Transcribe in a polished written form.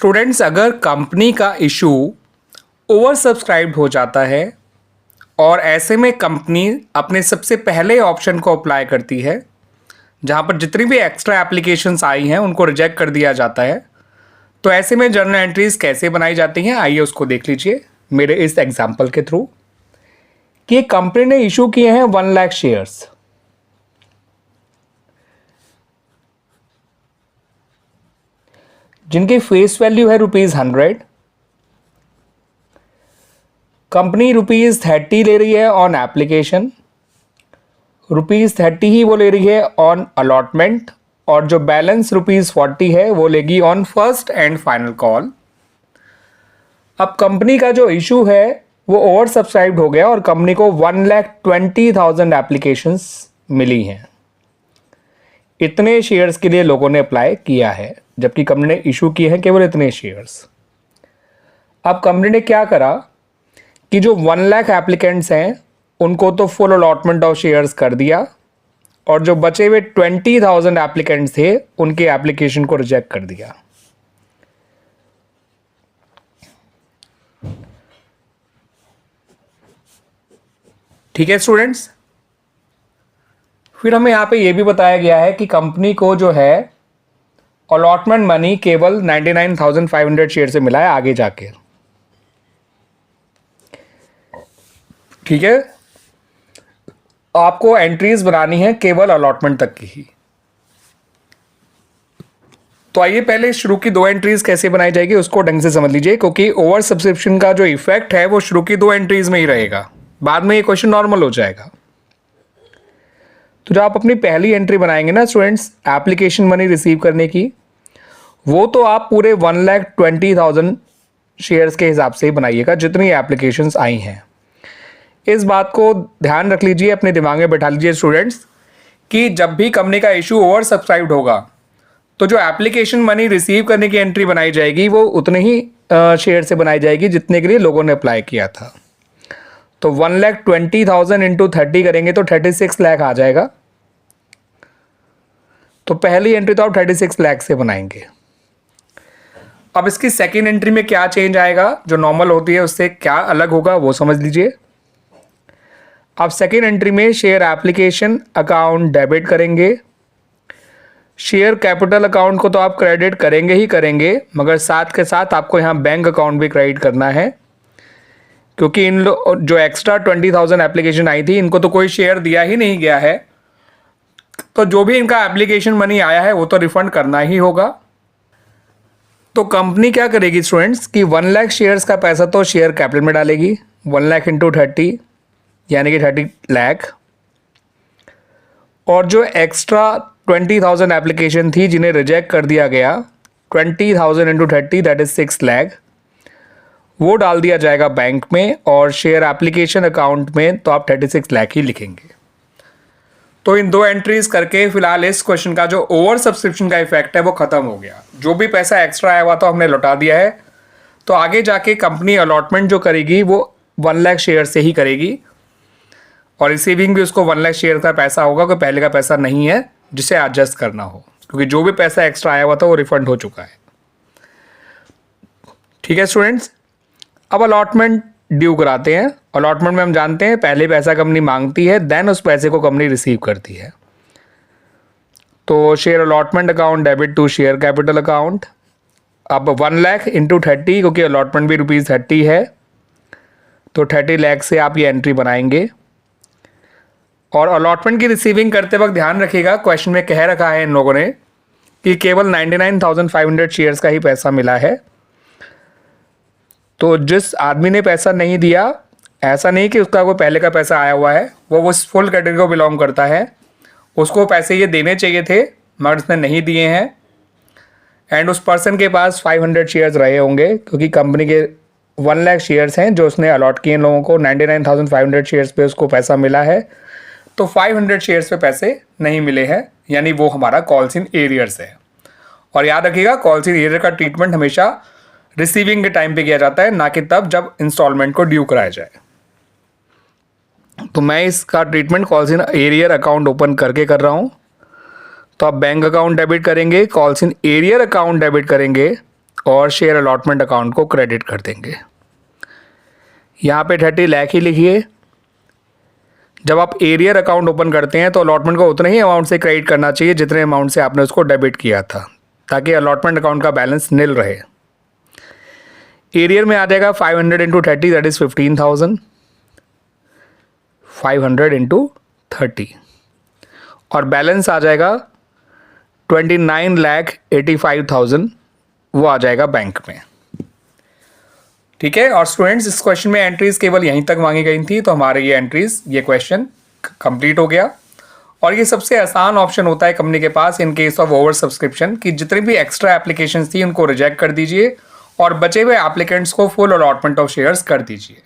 Students, अगर company का issue over subscribed हो जाता है और ऐसे में कंपनी अपने सबसे पहले ऑप्शन को अप्लाई करती है जहां पर जितनी भी एक्स्ट्रा एप्लीकेशंस आई हैं उनको रिजेक्ट कर दिया जाता है, तो ऐसे में जर्नल एंट्रीज कैसे बनाई जाती हैं आइए उसको देख लीजिए मेरे इस एग्जाम्पल के थ्रू कि कंपनी ने इशू किए हैं 1 लाख शेयर्स। जिनकी फेस वैल्यू है ₹100। कंपनी ₹30 ले रही है ऑन एप्लीकेशन, ₹30 ही वो ले रही है ऑन अलॉटमेंट, और जो बैलेंस ₹40 है वो लेगी on first and final call. अब कंपनी का जो इशू है वो ओवर सब्सक्राइब्ड हो गया और कंपनी को 1,20,000 एप्लीकेशंस मिली हैं। इतने शेयर्स के लिए लोगों ने अप्लाई किया है, जबकि कंपनी ने इशू किए हैं केवल इतने शेयर्स। अब कंपनी ने क्या करा कि जो 1 लाख एप्लीकेंट्स हैं उनको तो फुल अलॉटमेंट ऑफ शेयर्स कर दिया, और जो बचे हुए 20,000 एप्लीकेंट्स थे उनके एप्लीकेशन को रिजेक्ट कर दिया। ठीक है स्टूडेंट्स, फिर हमें यहां पे ये भी बताया गया है कि कंपनी को जो है अलॉटमेंट मनी केवल 99,500 शेयर से मिला है आगे जाके। ठीक है, आपको एंट्रीज बनानी है केवल अलॉटमेंट तक की ही। तो आइए पहले शुरू की 2 एंट्रीज कैसे बनाई जाएगी उसको ढंग से समझ लीजिए, क्योंकि ओवर सब्सक्रिप्शन का जो इफेक्ट है वो शुरू की 2 एंट्रीज में ही रहेगा, बाद में ये क्वेश्चन नॉर्मल हो जाएगा। तो जब आप अपनी पहली एंट्री बनाएंगे ना स्टूडेंट्स एप्लीकेशन मनी रिसीव करने की, वो तो आप पूरे 1,20,000 शेयर्स के हिसाब से ही बनाइएगा जितनी एप्लीकेशंस आई हैं। इस बात को ध्यान रख लीजिए, अपने दिमाग में बैठा लीजिए स्टूडेंट्स कि जब भी कंपनी का इशू ओवर सब्सक्राइब्ड होगा तो जो एप्लीकेशन मनी रिसीव करने की एंट्री बनाई जाएगी वो उतने ही शेयर से बनाई जाएगी जितने के लिए लोगों ने अप्लाई किया था। तो 1,20,000 इंटू 30 करेंगे तो 36 लाख आ जाएगा। तो पहली एंट्री तो आप 36 लाख से बनाएंगे। अब इसकी सेकेंड एंट्री में क्या चेंज आएगा, जो नॉर्मल होती है उससे क्या अलग होगा वो समझ लीजिए। आप सेकेंड एंट्री में शेयर एप्लीकेशन अकाउंट डेबिट करेंगे। शेयर कैपिटल अकाउंट को तो आप क्रेडिट करेंगे ही करेंगे, मगर साथ के साथ आपको यहाँ बैंक अकाउंट भी क्रेडिट करना है, क्योंकि इन जो एक्स्ट्रा 20,000 एप्लीकेशन आई थी इनको तो कोई शेयर दिया ही नहीं गया है, तो जो भी इनका एप्लीकेशन मनी आया है वो तो रिफंड करना ही होगा। तो कंपनी क्या करेगी स्टूडेंट्स कि 1 लाख शेयर्स का पैसा तो शेयर कैपिटल में डालेगी, 1 लाख इंटू 30 यानी कि 30 लाख, और जो एक्स्ट्रा 20,000 एप्लीकेशन थी जिन्हें रिजेक्ट कर दिया गया 20,000 इंटू 30 दैट इज 6 लाख, वो डाल दिया जाएगा बैंक में, और शेयर एप्लीकेशन अकाउंट में तो आप 36 लाख ही लिखेंगे। तो इन 2 एंट्रीज करके फिलहाल इस क्वेश्चन का जो ओवर सब्सक्रिप्शन का इफेक्ट है वो खत्म हो गया। जो भी पैसा एक्स्ट्रा आया हुआ तो हमने लौटा दिया है। तो आगे जाके कंपनी अलॉटमेंट जो करेगी वो 1 लाख शेयर से ही करेगी, और रिसीविंग भी उसको 1 लाख शेयर का पैसा होगा, कोई पहले का पैसा नहीं है जिसे एडजस्ट करना हो, क्योंकि जो भी पैसा एक्स्ट्रा आया हुआ था वो रिफंड हो चुका है। ठीक है स्टूडेंट्स, अब अलॉटमेंट ड्यू कराते हैं। अलॉटमेंट में हम जानते हैं पहले पैसा कंपनी मांगती है, देन उस पैसे को कंपनी रिसीव करती है। तो share allotment account debit to share capital account. अब 1 लाख इंटू 30, क्योंकि अलॉटमेंट भी ₹30 है, तो 30 लाख से आप ये एंट्री बनाएंगे। और अलॉटमेंट की रिसीविंग करते वक्त ध्यान रखिएगा, क्वेश्चन में कह रखा है इन लोगों ने कि केवल 99,500 शेयर्स का ही पैसा मिला है। तो जिस आदमी ने पैसा नहीं दिया, ऐसा नहीं कि उसका कोई पहले का पैसा आया हुआ है, वो उस फुल कैटेगरी को बिलोंग करता है, उसको पैसे ये देने चाहिए थे मगर उसने नहीं दिए हैं। एंड उस पर्सन के पास 500 शेयर्स रहे होंगे, क्योंकि कंपनी के 1 लाख शेयर्स हैं जो उसने अलॉट किए लोगों को, 99,500 शेयर्स पे उसको पैसा मिला है, तो 500 शेयर्स पे पैसे नहीं मिले हैं, यानी वो हमारा कॉल्स इन एरियर्स है। और याद रखिएगा कॉल्स इन एरियर का ट्रीटमेंट हमेशा रिसीविंग के टाइम पे किया जाता है, ना कि तब जब इंस्टॉलमेंट को ड्यू कराया जाए। तो मैं इसका treatment calls in arrear account open करके कर रहा हूँ। तो आप बैंक अकाउंट डेबिट करेंगे, calls in arrear account debit करेंगे, और शेयर अलॉटमेंट अकाउंट को क्रेडिट कर देंगे। यहाँ पे 30 लाख ही लिखिए। जब आप एरियर अकाउंट ओपन करते हैं तो अलॉटमेंट को उतने ही अमाउंट से क्रेडिट करना चाहिए जितने अमाउंट से आपने उसको डेबिट किया था, ताकि अलॉटमेंट अकाउंट का बैलेंस निल रहे। एरियर में आ जाएगा 500 इंटू 30, दैट इज 15,000। 500 इंटू 30 और बैलेंस आ जाएगा 29,85,000, वो आ जाएगा बैंक में। ठीक है। और स्टूडेंट्स, इस क्वेश्चन में एंट्रीज केवल यहीं तक मांगी गई थी, तो हमारे ये क्वेश्चन कंप्लीट हो गया। और ये सबसे आसान ऑप्शन होता है कंपनी के पास in case of over subscription, कि जितनी भी एक्स्ट्रा एप्लीकेशंस थी उनको रिजेक्ट कर दीजिए और बचे हुए एप्लीकेंट्स को फुल अलॉटमेंट ऑफ शेयर्स कर दीजिए।